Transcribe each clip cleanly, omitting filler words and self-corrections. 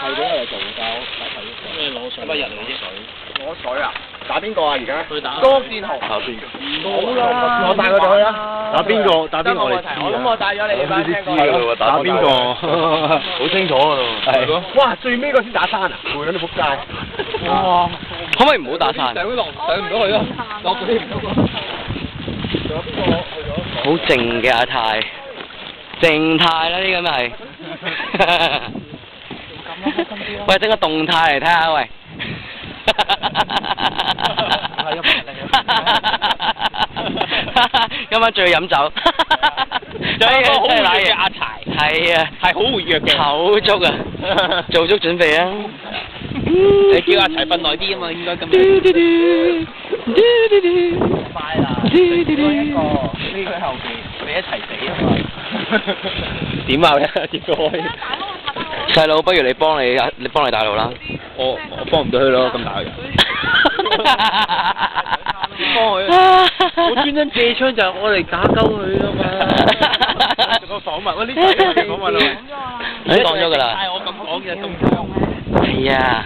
係俾我哋做㗎，咩攞水？咁啊人嚟水。攞水啊！打邊個啊？而家去打江建豪。打邊個？好啦，我帶佢哋去啦。打邊個？打邊個我哋知我諗我帶咗你哋班聽過知㗎啦喎，打邊個？好清楚㗎咯。係。哇！最尾個先打山啊！攰到你仆街。哇！可唔可以唔好打傘？上唔到去咯，落嗰啲唔到。仲有邊個去咗？好靜嘅阿泰，靜態啦呢咁係。喂，整個動態嚟睇下喂。今晚最飲酒。有一個好活躍嘅阿柴。係啊。係好活躍嘅。口足啊！做足準備啊！你叫阿柴瞓耐啲啊嘛，應該咁樣。快啦！一個呢佢後邊，你一齊死啊嘛！點啊？點開？細佬，不如你幫你帶路啦。我幫唔到佢咯，咁大個人。幫佢。我專登借槍就係我嚟打鳩佢㗎嘛。做個訪問，喂呢啲係訪問啊。你講咗㗎啦。係我咁講嘅，咁講。係啊。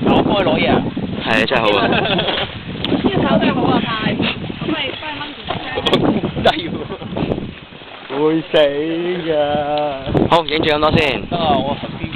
我幫佢攞嘢啊。係啊，真係好啊。呢個手勢好啊，太，咁咪幫佢掹住聲。低喎。會死㗎。好，影住咁多先。得啊，我頭先。